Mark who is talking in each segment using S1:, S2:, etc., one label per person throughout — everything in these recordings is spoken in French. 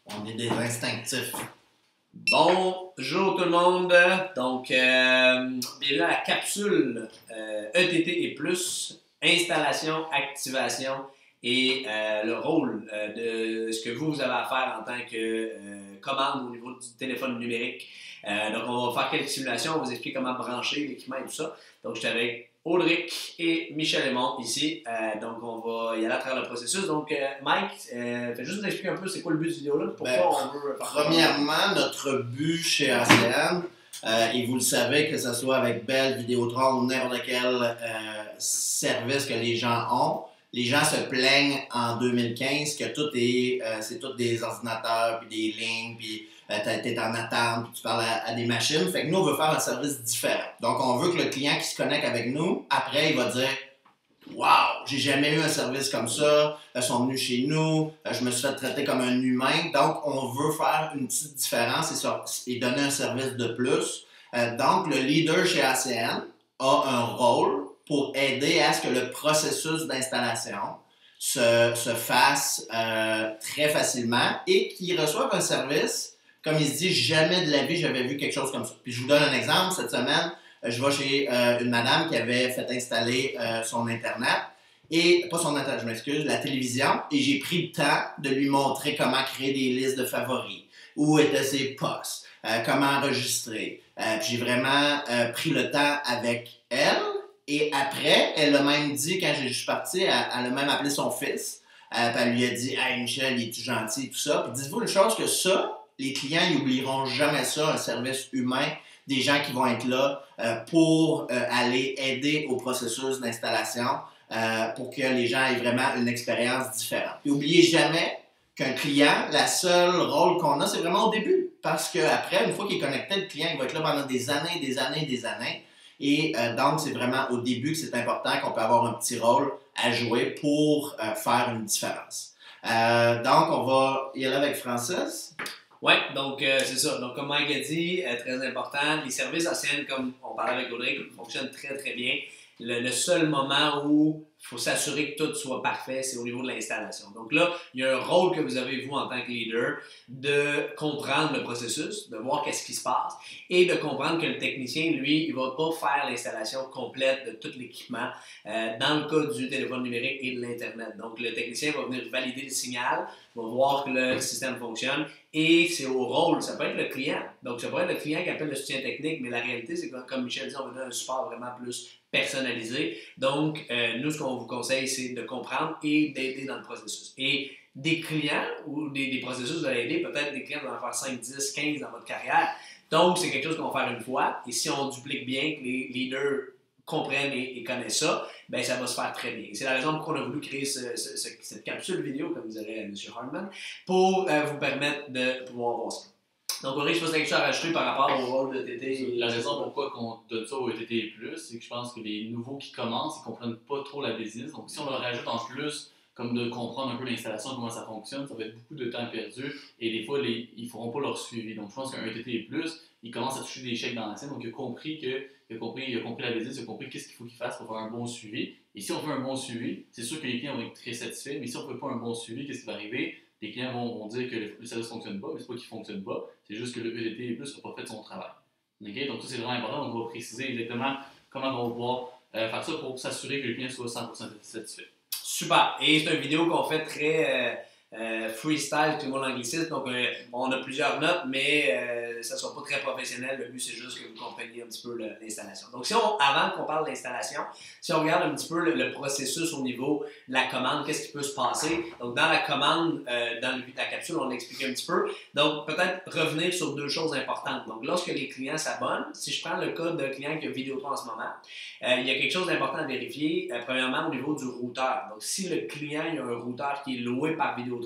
S1: On est des instinctifs.
S2: Bonjour tout le monde. Donc, bienvenue à la capsule ETT et plus, installation, activation et le rôle de ce que vous avez à faire en tant que commande au niveau du téléphone numérique. Donc, on va faire quelques simulations, on va vous expliquer comment brancher l'équipement et tout ça. Donc, je suis avec Audric et Michel Aymon ici. Donc, on va y aller à travers le processus. Donc, Mike, fais juste nous expliquer un peu c'est quoi le but de cette vidéo-là, pourquoi on veut faire ça.
S1: Premièrement, notre but chez ACN, et vous le savez, que ce soit avec Bell, Vidéotron ou n'importe quel service que les gens ont, les gens se plaignent en 2015 que c'est tout des ordinateurs, puis des lignes, puis t'es en attente, puis tu parles à des machines. Fait que nous, on veut faire un service différent. Donc, on veut que le client qui se connecte avec nous, après, il va dire « Wow, j'ai jamais eu un service comme ça. Ils sont venus chez nous. Je me suis fait traiter comme un humain. » Donc, on veut faire une petite différence et donner un service de plus. Donc, le leader chez ACN a un rôle pour aider à ce que le processus d'installation se fasse très facilement et qu'il reçoive un service, comme il se dit, jamais de la vie j'avais vu quelque chose comme ça. Puis je vous donne un exemple. Cette semaine, je vais chez une madame qui avait fait installer son Internet, et pas son Internet, je m'excuse, la télévision, et j'ai pris le temps de lui montrer comment créer des listes de favoris, où étaient ses postes, comment enregistrer. Puis j'ai vraiment pris le temps avec elle. Et après, elle a même dit, quand je suis parti, elle a même appelé son fils. Puis elle lui a dit « Hey Michel, il est tout gentil et tout ça. » Puis dites-vous une chose que ça, les clients, ils n'oublieront jamais ça, un service humain, des gens qui vont être là pour aller aider au processus d'installation pour que les gens aient vraiment une expérience différente. Puis n'oubliez jamais qu'un client, la seule rôle qu'on a, c'est vraiment au début. Parce qu'après, une fois qu'il est connecté, le client il va être là pendant des années, des années, des années. Et donc, c'est vraiment au début que c'est important qu'on peut avoir un petit rôle à jouer pour faire une différence. Donc, on va y aller avec Francis.
S2: Oui, donc c'est ça. Donc, comme Mike a dit, très important, les services ACN, comme on parlait avec Audrey, fonctionnent très, très bien. Le seul moment où il faut s'assurer que tout soit parfait, c'est au niveau de l'installation. Donc là, il y a un rôle que vous avez, vous, en tant que leader, de comprendre le processus, de voir qu'est-ce qui se passe et de comprendre que le technicien, lui, il ne va pas faire l'installation complète de tout l'équipement dans le cas du téléphone numérique et de l'Internet. Donc, le technicien va venir valider le signal, va voir que le système fonctionne et c'est au rôle, ça peut être le client. Donc, ça peut être le client qui appelle le soutien technique, mais la réalité, c'est que, comme Michel dit, on va donner un support vraiment plus personnalisé. Donc, nous, ce qu'on vous conseille, c'est de comprendre et d'aider dans le processus. Et des clients ou des processus, vous allez aider, peut-être des clients, vous allez en faire 5, 10, 15 dans votre carrière. Donc, c'est quelque chose qu'on va faire une fois. Et si on duplique bien, que les leaders comprennent et connaissent ça, ben ça va se faire très bien. C'est la raison pour laquelle on a voulu créer cette capsule vidéo, comme dirait M. Hartman, pour vous permettre de pouvoir voir ça. Donc, Audrey, je pense que tu as quelque chose à rajouter par rapport au rôle de TT.
S3: La raison pourquoi on donne ça au ETT+, c'est que je pense que les nouveaux qui commencent, ils ne comprennent pas trop la business. Donc, si on leur rajoute en plus, comme de comprendre un peu l'installation, comment ça fonctionne, ça va être beaucoup de temps perdu et des fois, ils ne feront pas leur suivi. Donc, je pense qu'un ETT+, il commence à toucher des chèques dans la scène. Donc, il a compris la business, il a compris qu'est-ce qu'il faut qu'il fasse pour faire un bon suivi. Et si on fait un bon suivi, c'est sûr que les clients vont être très satisfaits. Mais si on ne fait pas un bon suivi, qu'est-ce qui va arriver? Les clients vont dire que le service ne fonctionne pas, mais c'est pas qu'il ne fonctionne pas, c'est juste que le ETT+ n'a pas fait son travail. Okay? Donc ça, c'est vraiment important. Donc, on va préciser exactement comment on va pouvoir faire ça pour s'assurer que le client soit 100% satisfait.
S2: Super. Et c'est une vidéo qu'on fait très freestyle, tout le monde l'anglicisme. Donc, on a plusieurs notes, mais ça ne sera pas très professionnel. Le but, c'est juste que vous compreniez un petit peu l'installation. Donc, avant qu'on parle de l'installation, si on regarde un petit peu le processus au niveau de la commande, qu'est-ce qui peut se passer? Donc, dans la commande, dans la capsule, on l'explique un petit peu. Donc, peut-être revenir sur deux choses importantes. Donc, lorsque les clients s'abonnent, si je prends le cas d'un client qui a Vidéotron en ce moment, il y a quelque chose d'important à vérifier, premièrement, au niveau du routeur. Donc, si le client il a un routeur qui est loué par Vidéotron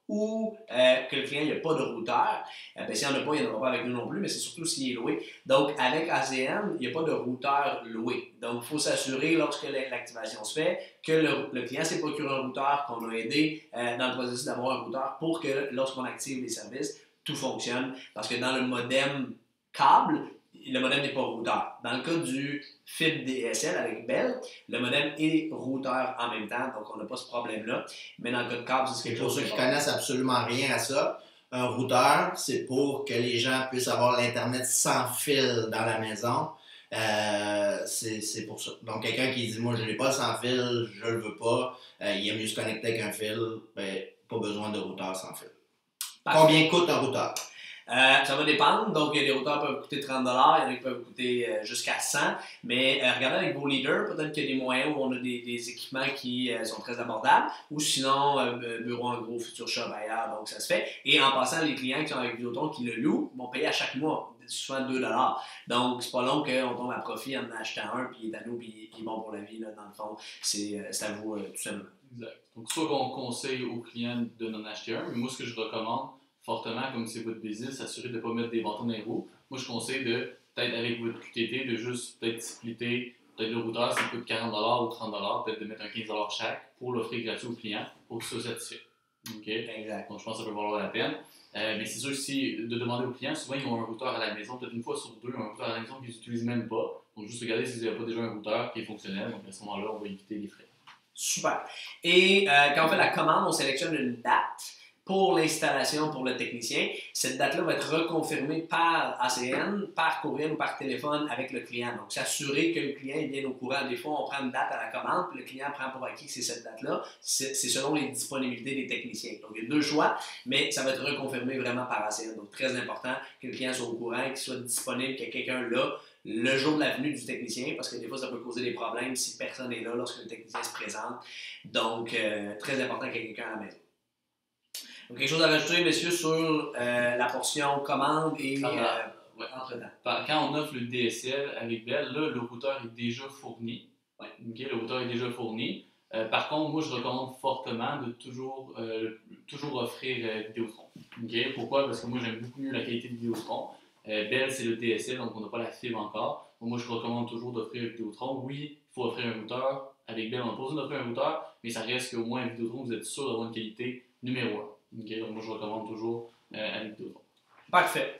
S2: ou que le client n'a pas de routeur, ben, s'il n'y en a pas, il n'y en aura pas avec nous non plus, mais c'est surtout s'il est loué. Donc, avec ACN, il n'y a pas de routeur loué. Donc, il faut s'assurer, lorsque l'activation se fait, que le client s'est procuré un routeur, qu'on a aidé dans le processus d'avoir un routeur pour que, lorsqu'on active les services, tout fonctionne. Parce que dans le modem câble, le modem n'est pas routeur. Dans le cas du fil DSL avec Bell, le modem est routeur en même temps, donc on n'a pas ce problème-là. Mais dans le cas de câble, c'est quelque chose
S1: Pour ceux qui connaissent absolument rien à ça, Un routeur, c'est pour que les gens puissent avoir l'Internet sans fil dans la maison. C'est pour ça. Donc, quelqu'un qui dit, moi, je ne l'ai pas sans fil, je ne le veux pas, il est mieux se connecter avec un fil, ben, pas besoin de routeur sans fil.
S2: Parfait.
S1: Combien coûte un routeur?
S2: Ça va dépendre. Donc, il y a des routeurs qui peuvent coûter 30 il y en a qui peuvent coûter jusqu'à 100. Mais regardez avec vos leaders, peut-être qu'il y a des moyens où on a des équipements qui sont très abordables. Ou sinon, bureau en gros, futur shop ailleurs, donc ça se fait. Et en passant, les clients qui sont avec Vidéotron qui le louent vont payer à chaque mois, souvent 2 $. Donc, c'est pas long qu'on tombe à profit en achetant un, puis il est à nous, puis il est bon pour la vie, là, dans le fond. C'est à vous tout simplement.
S3: Exact. Donc, soit qu'on conseille aux clients de n'en acheter un, mais moi, ce que je recommande fortement, comme c'est votre business, s'assurer de ne pas mettre des bâtons dans les roues. Moi, je conseille de, peut-être avec votre QTT, de juste peut-être splitter, peut-être le routeur, ça coûte 40 $ ou 30 $, peut-être de mettre un 15 $ chaque pour l'offrir gratuit aux clients pour qu'ils soient satisfaits. Okay?
S2: Exact.
S3: Donc, je pense que ça peut valoir la peine. Mais c'est sûr que si de demander aux clients, souvent ils ont un routeur à la maison, peut-être une fois sur deux, un routeur à la maison qu'ils n'utilisent même pas. Donc, juste regarder si vous n'avez pas déjà un routeur qui est fonctionnel. Donc, à ce moment-là, on va éviter les frais.
S2: Super. Et quand on fait la commande, on sélectionne une date pour l'installation pour le technicien. Cette date-là va être reconfirmée par ACN, par courriel ou par téléphone avec le client. Donc, s'assurer que le client est bien au courant. Des fois, on prend une date à la commande, puis le client prend pour acquis que c'est cette date-là. C'est selon les disponibilités des techniciens. Donc, il y a 2 choix, mais ça va être reconfirmé vraiment par ACN. Donc, très important que le client soit au courant, qu'il soit disponible, qu'il y ait quelqu'un là le jour de la venue du technicien, parce que des fois, ça peut causer des problèmes si personne n'est là lorsque le technicien se présente. Donc, très important qu'il y ait quelqu'un à la maison. Donc, quelque chose à rajouter, messieurs, sur la portion commande et
S3: ouais.
S2: entre-temps?
S3: Quand on offre le DSL avec Bell, là, le routeur est déjà fourni.
S2: Ouais.
S3: Okay, le routeur est déjà fourni. Par contre, moi, je recommande fortement de toujours offrir Vidéotron. Okay? Pourquoi? Parce que moi, j'aime beaucoup mieux la qualité de Vidéotron. Bell, c'est le DSL, donc on n'a pas la fibre encore. Donc, moi, je recommande toujours d'offrir Vidéotron. Oui, il faut offrir un routeur. Avec Bell, on n'a pas besoin d'offrir un routeur, mais ça reste qu'au moins, avec Vidéotron, vous êtes sûr d'avoir une qualité numéro 1. Okay, donc moi, je recommande toujours avec Vidéotron.
S2: Parfait.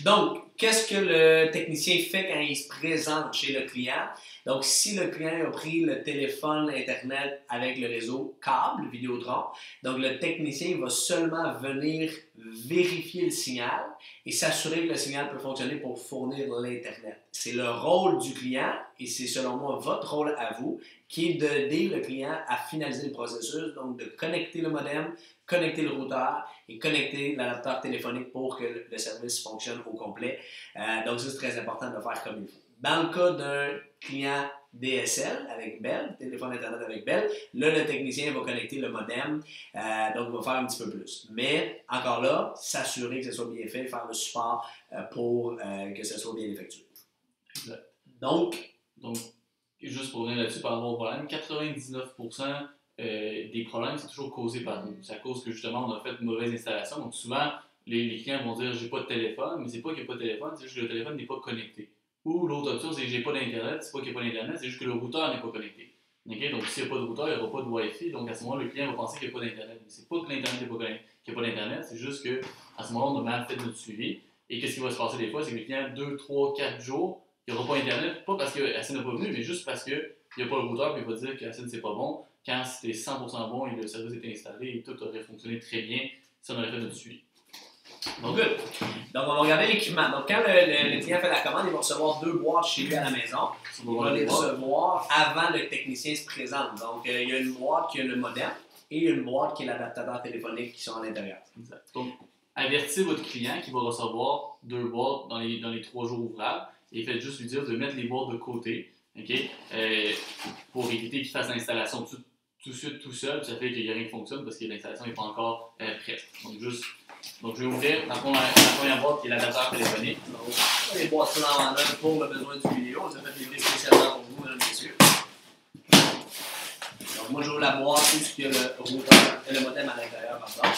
S2: Donc, qu'est-ce que le technicien fait quand il se présente chez le client? Donc, si le client a pris le téléphone Internet avec le réseau câble Vidéotron, donc le technicien va seulement venir vérifier le signal et s'assurer que le signal peut fonctionner pour fournir l'Internet. C'est le rôle du client et c'est selon moi votre rôle à vous qui est d'aider le client à finaliser le processus, donc de connecter le modem, connecter le routeur et connecter l'adapteur téléphonique pour que le service fonctionne au complet. Donc, ça, c'est très important de le faire comme il faut. Dans le cas d'un client DSL avec Bell, téléphone Internet avec Bell, là, le technicien va connecter le modem, donc il va faire un petit peu plus. Mais, encore là, s'assurer que ce soit bien fait, faire le support pour que ce soit bien effectué.
S3: Exact.
S2: Donc,
S3: juste pour revenir là-dessus par rapport au problème, 99% des problèmes, c'est toujours causé par nous. C'est à cause que justement, on a fait une mauvaise installation. Donc souvent, les clients vont dire j'ai pas de téléphone, mais c'est pas qu'il n'y a pas de téléphone, c'est juste que le téléphone n'est pas connecté. Ou l'autre option, c'est que j'ai pas d'internet, c'est pas qu'il n'y a pas d'internet, c'est juste que le routeur n'est pas connecté. Okay? Donc s'il n'y a pas de routeur, il n'y aura pas de Wi-Fi. Donc à ce moment-là, le client va penser qu'il n'y a pas d'internet. Mais c'est pas que l'internet n'est pas connecté, qu'il n'y a pas d'internet, c'est juste qu'à ce moment-là, on a mal fait notre suivi. Et qu'est-ce qui va se passer des fois, c'est que le client, 2, 3, 4 jours, il n'y aura pas internet, pas parce que SN n'est pas venu, mais juste parce qu'il n'y a pas le routeur, puis il va dire que SN c'est pas bon. Quand c'était 100% bon et le service était installé et tout aurait fonctionné très bien si on aurait fait notre suivi.
S2: Donc, good. Donc, on va regarder l'équipement. Donc, quand le client fait la commande, il va recevoir 2 boîtes chez lui à la maison. Il va les recevoir avant le technicien se présente. Donc, il y a une boîte qui a le modem et une boîte qui est l'adaptateur téléphonique qui sont à l'intérieur.
S3: Exact. Donc, avertissez votre client qu'il va recevoir 2 boîtes dans les 3 jours ouvrables et faites juste lui dire de mettre les boîtes de côté, okay? Pour éviter qu'il fasse l'installation tout de suite tout seul, ça fait qu'il n'y a rien qui fonctionne parce que l'installation n'est pas encore prête. Donc je vais ouvrir la première boîte qui est l'adaptateur téléphonique.
S2: Donc, les boîtes là en œuvre pour le besoin du vidéo. On les a fait livrer spécialement pour vous, mesdames et messieurs. Donc moi j'ouvre la boîte où il y a le routeur et le modem à l'intérieur, pardon.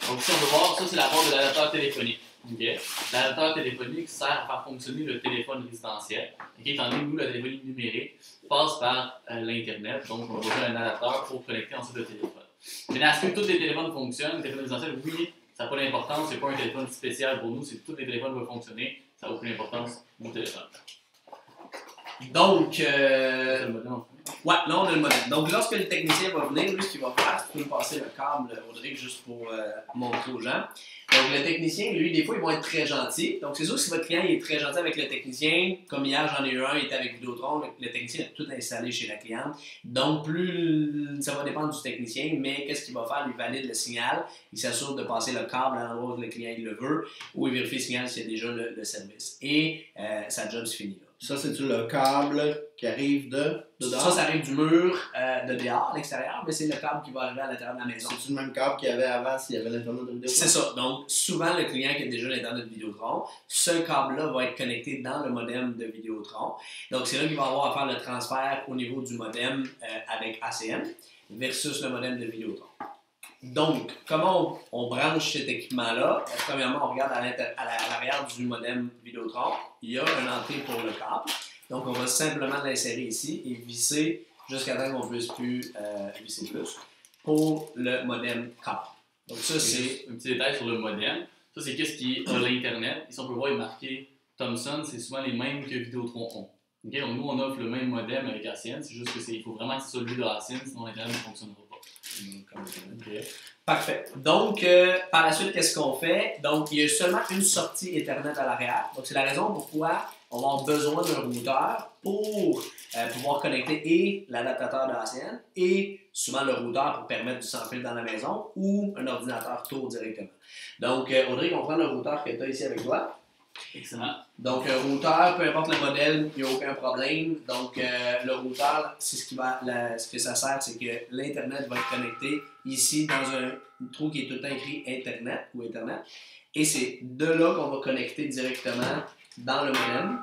S3: Donc ici on peut voir, ça c'est la boîte de l'adaptateur téléphonique. Okay. L'adaptateur téléphonique sert à faire fonctionner le téléphone résidentiel. Okay. Étant donné que nous, la téléphonie numérique passe par l'Internet, donc on va faire un adapteur pour connecter ensuite le téléphone. Mais est-ce que tous les téléphones fonctionnent? Le téléphone résidentiel, oui, ça n'a pas d'importance, c'est pas un téléphone spécial pour nous, c'est que tous les téléphones vont fonctionner, ça n'a aucune importance du téléphone.
S2: Donc,
S3: c'est le modem en fait.
S2: Ouais, là, on a le modem. Donc, lorsque le technicien va venir, lui, ce qu'il va faire, c'est qu'il va passer le câble, Audrey, juste pour montrer aux gens. Donc, le technicien, lui, des fois, ils vont être très gentils. Donc, c'est sûr que si votre client il est très gentil avec le technicien, comme hier, j'en ai eu un, il était avec Vidéotron, le technicien a tout installé chez la cliente. Donc, plus ça va dépendre du technicien, mais qu'est-ce qu'il va faire? Il valide le signal, il s'assure de passer le câble à l'endroit où le client il le veut, ou il vérifie le signal s'il y a déjà le service. Et sa job se finit là.
S1: Ça, c'est-tu le câble qui arrive de dehors?
S2: Ça arrive du mur de dehors, à l'extérieur, mais c'est le câble qui va arriver à l'intérieur de la maison.
S1: C'est-tu le même câble qu'il y avait avant s'il y avait l'Internet de Vidéotron?
S2: C'est ça. Donc, souvent, le client qui a déjà l'Internet de Vidéotron, ce câble-là va être connecté dans le modem de Vidéotron. Donc, c'est là qu'il va avoir à faire le transfert au niveau du modem avec ACN versus le modem de Vidéotron. Donc, comment on branche cet équipement-là? Premièrement, on regarde à l'arrière du modem Vidéotron. Il y a une entrée pour le câble. Donc, on va simplement l'insérer ici et visser jusqu'à temps qu'on ne puisse plus visser plus pour le modem câble. Donc, ça, c'est
S3: un petit détail sur le modem. Ça, c'est qu'est-ce qui est à l'Internet. Ici, on peut voir, il est marqué Thomson, c'est souvent les mêmes que Vidéotron ont. Okay? Donc, nous, on offre le même modem avec ACN. C'est juste qu'il faut vraiment que ce soit lui de ACN, sinon l'Internet ne fonctionnera pas.
S2: Okay. Parfait. Donc, par la suite, qu'est-ce qu'on fait? Donc, il y a seulement une sortie Ethernet à l'arrière. Donc, c'est la raison pourquoi on va avoir besoin d'un routeur pour pouvoir connecter et l'adaptateur de ACN et souvent le routeur pour permettre du sans-fil dans la maison ou un ordinateur tour directement. Donc, Audrey, on prend le routeur que tu as ici avec toi.
S3: Excellent.
S2: Donc, routeur, peu importe le modèle, il n'y a aucun problème. Donc, le routeur, c'est ce que ça sert, c'est que l'Internet va être connecté ici dans un trou qui est tout le temps écrit Internet ou Internet. Et c'est de là qu'on va connecter directement dans le modem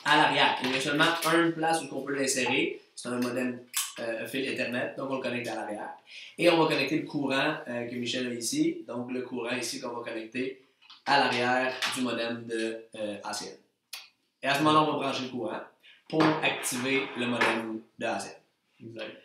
S2: à l'arrière. Il y a seulement une place où on peut l'insérer. C'est un modem fil Ethernet, donc on le connecte à l'arrière. Et on va connecter le courant que Michel a ici. Donc, le courant ici qu'on va connecter à l'arrière du modem de ACN. Et à ce moment-là, on va brancher le courant pour activer le modem de ACN.
S3: Exact.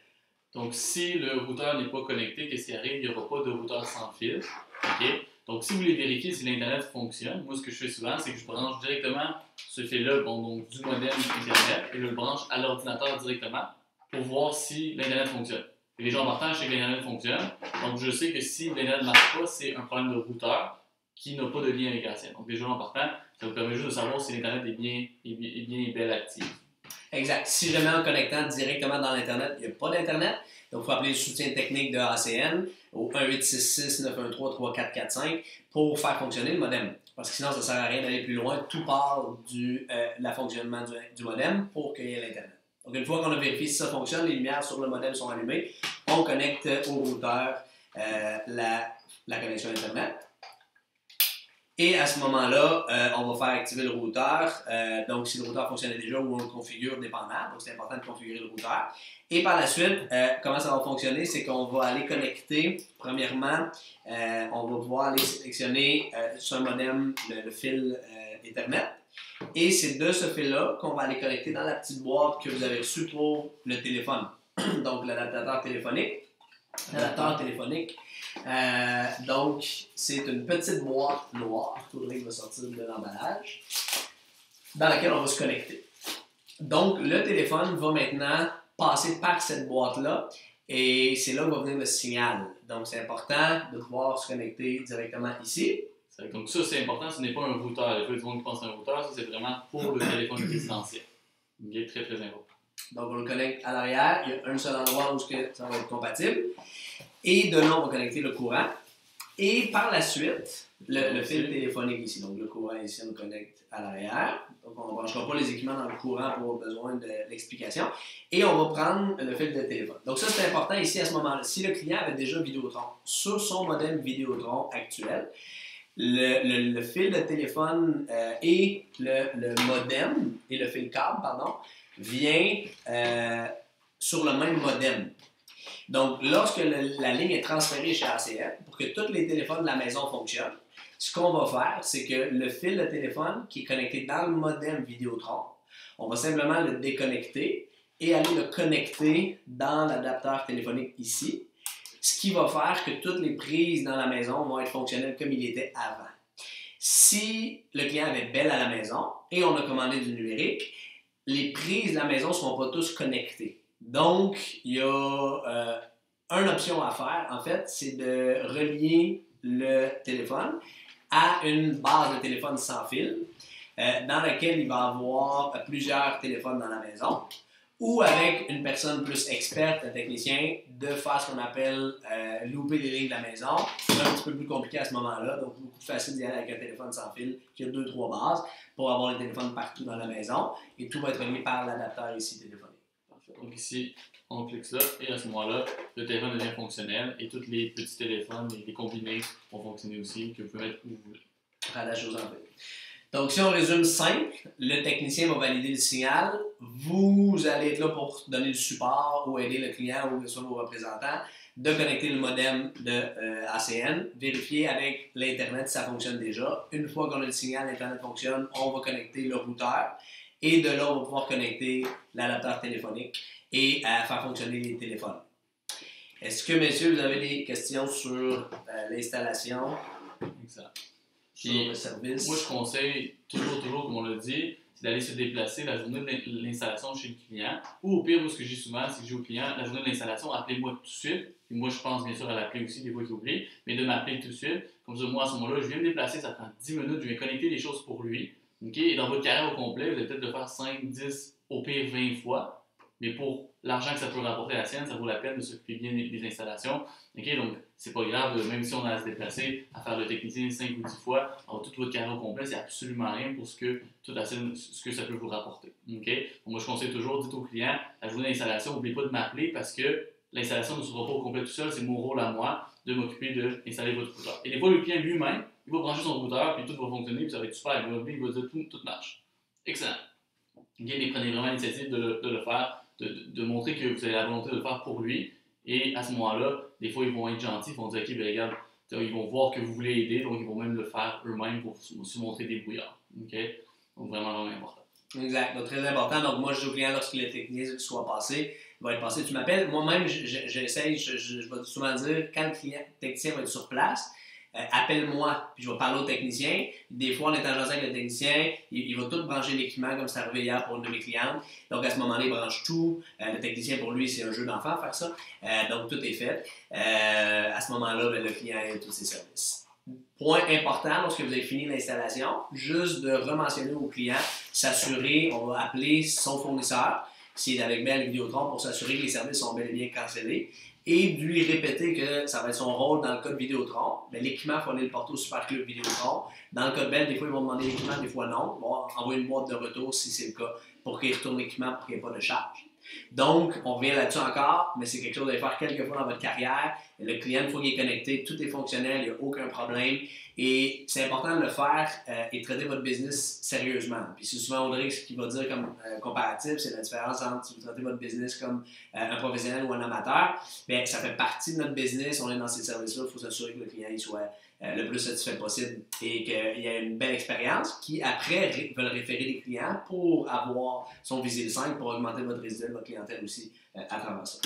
S3: Donc, si le routeur n'est pas connecté, qu'est-ce qui arrive? Il n'y aura pas de routeur sans fil. Okay? Donc, si vous voulez vérifier si l'Internet fonctionne, moi, ce que je fais souvent, c'est que je branche directement ce fil-là donc, du modem Internet et je le branche à l'ordinateur directement pour voir si l'Internet fonctionne. Et déjà, en partant, je sais que l'Internet fonctionne. Donc, je sais que si l'Internet ne marche pas, c'est un problème de routeur qui n'a pas de lien avec ACN. Donc, déjà, en partant, ça vous permet juste de savoir si l'Internet est bien et belle active.
S2: Exact. Si jamais en connectant directement dans l'Internet, il n'y a pas d'Internet, donc il faut appeler le soutien technique de ACN au 1-866-913-3445 pour faire fonctionner le modem. Parce que sinon, ça ne sert à rien d'aller plus loin. Tout part du fonctionnement du modem pour qu'il y ait l'Internet. Donc, une fois qu'on a vérifié si ça fonctionne, les lumières sur le modem sont allumées, on connecte au routeur la connexion Internet. Et à ce moment-là, on va faire activer le routeur. Donc, si le routeur fonctionnait déjà ou on le configure dépendant. Donc, c'est important de configurer le routeur. Et par la suite, comment ça va fonctionner? C'est qu'on va aller connecter, premièrement, on va pouvoir aller sélectionner sur un modem le fil Ethernet. Et c'est de ce fil-là qu'on va aller connecter dans la petite boîte que vous avez reçue pour le téléphone. Donc, l'adaptateur téléphonique. Donc, c'est une petite boîte noire, Audrey va sortir de l'emballage, dans laquelle on va se connecter. Donc, le téléphone va maintenant passer par cette boîte-là et c'est là que va venir le signal. Donc, c'est important de pouvoir se connecter directement ici.
S3: Donc, ça, c'est important, ce n'est pas un routeur. Il y a des gens qui pensent à un routeur, ça, c'est vraiment pour le téléphone résidentiel. Il est très, très important.
S2: Donc, on le connecte à l'arrière. Il y a un seul endroit où ça va être compatible. Et de là, on va connecter le courant. Et par la suite, le fil téléphonique ici. Donc, le courant ici, on le connecte à l'arrière. Donc, on ne branchera pas les équipements dans le courant pour avoir besoin de l'explication. Et on va prendre le fil de téléphone. Donc, ça, c'est important ici à ce moment-là. Si le client avait déjà Vidéotron sur son modem Vidéotron actuel, le fil de téléphone et le modem et le fil câble, vient sur le même modem. Donc, lorsque la ligne est transférée chez ACN, pour que tous les téléphones de la maison fonctionnent, ce qu'on va faire, c'est que le fil de téléphone qui est connecté dans le modem Vidéotron, on va simplement le déconnecter et aller le connecter dans l'adapteur téléphonique ici, ce qui va faire que toutes les prises dans la maison vont être fonctionnelles comme il était avant. Si le client avait Bell à la maison et on a commandé du numérique, les prises de la maison ne seront pas tous connectées. Donc, il y a une option à faire, en fait, c'est de relier le téléphone à une base de téléphone sans fil dans laquelle il va y avoir plusieurs téléphones dans la maison ou avec une personne plus experte, un technicien, de faire ce qu'on appelle louper les lignes de la maison. C'est un petit peu plus compliqué à ce moment-là, donc beaucoup plus facile d'y aller avec un téléphone sans fil qui a 2-3 bases pour avoir les téléphones partout dans la maison et tout va être relié par l'adapteur ici téléphonique.
S3: Donc ici, on clique ça et à ce moment-là, le téléphone devient fonctionnel et tous les petits téléphones et les combinés vont fonctionner aussi, que vous pouvez mettre où vous voulez.
S2: À la chose en fait. Donc, si on résume simple, le technicien va valider le signal. Vous allez être là pour donner le support ou aider le client ou que ce soit vos représentants de connecter le modem de ACN, vérifier avec l'Internet si ça fonctionne déjà. Une fois qu'on a le signal, l'Internet fonctionne, on va connecter le routeur et de là, on va pouvoir connecter l'adapteur téléphonique et faire fonctionner les téléphones. Est-ce que, messieurs, vous avez des questions sur l'installation?
S3: Exact.
S2: Sur le service?
S3: Moi, je conseille toujours, comme on l'a dit, c'est d'aller se déplacer la journée de l'installation chez le client. Ou au pire, moi, ce que je dis souvent, c'est que je dis au client, la journée de l'installation, appelez-moi tout de suite. Et moi, je pense bien sûr à l'appeler aussi, des fois qu'il oublie, mais de m'appeler tout de suite. Comme ça, moi, à ce moment-là, je viens me déplacer, ça prend 10 minutes, je viens connecter les choses pour lui. Okay? Et dans votre carrière au complet, vous allez peut-être le faire 5, 10, au pire 20 fois. Mais pour l'argent que ça peut rapporter à la sienne, ça vaut la peine de s'occuper bien des installations. Okay? Donc, c'est pas grave, même si on a à se déplacer, à faire le technicien 5 ou 10 fois, avoir toute votre carrière au complet, c'est absolument rien pour ce que ça peut vous rapporter. Okay? Donc, moi, je conseille toujours, dites au client, la journée d'installation, n'oubliez pas de m'appeler parce que l'installation ne sera pas au complet tout seul, c'est mon rôle à moi de m'occuper d'installer votre routeur. Et des fois, le client lui-même, il va brancher son routeur, puis tout va fonctionner, puis ça va être super, il va dire tout marche. Excellent. Okay? Mais prenez vraiment l'initiative de le faire, de montrer que vous avez la volonté de le faire pour lui. Et à ce moment-là, des fois, ils vont être gentils, ils vont dire, OK, ben regarde, ils vont voir que vous voulez aider, donc ils vont même le faire eux-mêmes pour se montrer débrouillards. Okay? Donc, vraiment important.
S2: Exact. Donc, très important. Donc, moi, je dis au client, lorsque le technicien soit passé, va être passé, tu m'appelles. Moi-même, j'essaye, je vais souvent dire, quand le technicien va être sur place, appelle-moi, puis je vais parler au technicien. Des fois, on est en jasant avec le technicien, il va tout brancher l'équipement, comme c'est arrivé hier pour une de mes clientes. Donc, à ce moment-là, il branche tout. Le technicien, pour lui, c'est un jeu d'enfant faire ça. Donc, tout est fait. À ce moment-là, ben, le client a tous ses services. Point important, lorsque vous avez fini l'installation, juste de rementionner au client, s'assurer, on va appeler son fournisseur, s'il est avec Bell Vidéotron, pour s'assurer que les services sont bel et bien cancellés, et de lui répéter que ça va être son rôle dans le cas de Vidéotron. Mais l'équipement, il faut aller le porter au Super Club Vidéotron. Dans le cas de Bell, des fois, ils vont demander l'équipement, des fois non. Ils vont envoyer une boîte de retour si c'est le cas, pour qu'il retourne l'équipement, pour qu'il n'y ait pas de charge. Donc, on revient là-dessus encore, mais c'est quelque chose à faire quelques fois dans votre carrière. Le client, une fois qu'il est connecté, tout est fonctionnel, il n'y a aucun problème. Et c'est important de le faire et de traiter votre business sérieusement. Puis c'est souvent Audrey ce qu'il va dire comme comparatif, c'est la différence entre si vous traitez votre business comme un professionnel ou un amateur. Bien, ça fait partie de notre business, on est dans ces services-là, il faut s'assurer que le client il soit le plus satisfait possible et qu'il ait une belle expérience, qui après veulent référer des clients pour avoir son Visile 5 pour augmenter votre résultat, votre clientèle aussi à travers ça.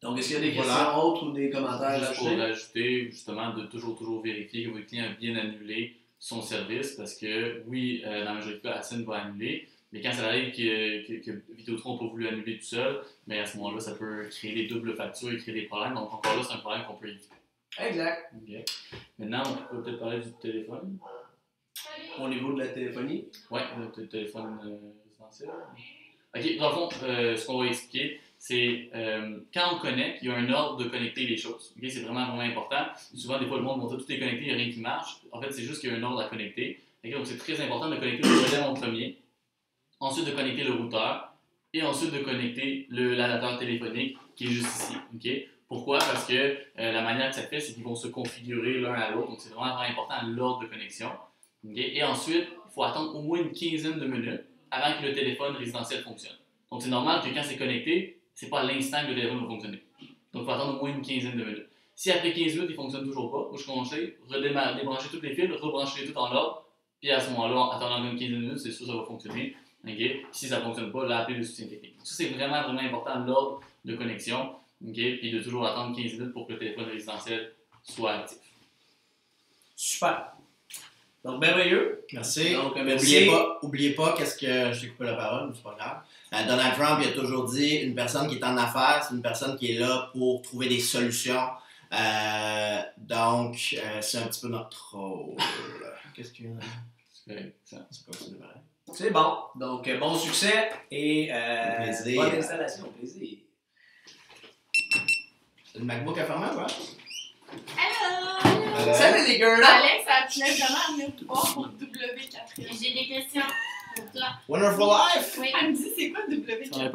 S2: Donc, est-ce qu'il y a des questions autres ou des commentaires
S3: juste pour rajouter, justement, de toujours vérifier que votre client a bien annulé son service, parce que oui, dans la majorité des cas, ACN va annuler, mais quand ça arrive que Vidéotron n'a pas voulu annuler tout seul, mais à ce moment-là, ça peut créer des doubles factures et créer des problèmes. Donc encore là, c'est un problème qu'on peut éviter.
S2: Exact.
S3: Okay. Maintenant, on peut peut-être parler du téléphone.
S2: Au niveau de la téléphonie?
S3: Oui, le téléphone résidentiel. OK, dans le fond, ce qu'on va expliquer, c'est quand on connecte, il y a un ordre de connecter les choses. Okay? C'est vraiment important. Souvent, des fois, le monde va dire tout est connecté, il n'y a rien qui marche. En fait, c'est juste qu'il y a un ordre à connecter. Okay? Donc, c'est très important de connecter le modem en premier, ensuite de connecter le routeur, et ensuite de connecter l'adapteur téléphonique qui est juste ici. Okay? Pourquoi? Parce que la manière que ça fait, c'est qu'ils vont se configurer l'un à l'autre. Donc, c'est vraiment important l'ordre de connexion. Okay? Et ensuite, il faut attendre au moins une quinzaine de minutes avant que le téléphone résidentiel fonctionne. Donc, c'est normal que quand c'est connecté, c'est pas à l'instant que le téléphone va fonctionner. Donc, il faut attendre au moins une quinzaine de minutes. Si après 15 minutes, il ne fonctionne toujours pas, moi je conseille débrancher tous les fils, rebrancher les tout en ordre, puis à ce moment-là, en attendant une quinzaine de minutes, c'est sûr que ça va fonctionner. Okay? Si ça ne fonctionne pas, là, appelez le soutien technique. Donc, ça, c'est vraiment important, l'ordre de connexion, okay? Puis de toujours attendre 15 minutes pour que le téléphone résidentiel soit actif.
S2: Super. Donc, merveilleux.
S1: Merci.
S2: Donc, merci.
S1: Oubliez pas qu'est-ce que je t'ai coupé la parole, mais c'est pas grave. Donald Trump, il a toujours dit une personne qui est en affaires, c'est une personne qui est là pour trouver des solutions. Donc, c'est un petit peu notre rôle. Qu'est-ce qu'il y a? C'est pas aussi vrai.
S2: C'est bon. Donc, bon succès et
S1: Plaisir.
S2: bonne installation. Plaisir.
S1: C'est le MacBook à fermer, ouais?
S4: Hello!
S2: Salut les girls!
S4: Alex, ça tenait vraiment à venir te voir pour W4.
S5: J'ai des questions pour toi.
S1: Wonderful Life!
S5: Oui.
S4: Elle me dit, c'est quoi W4?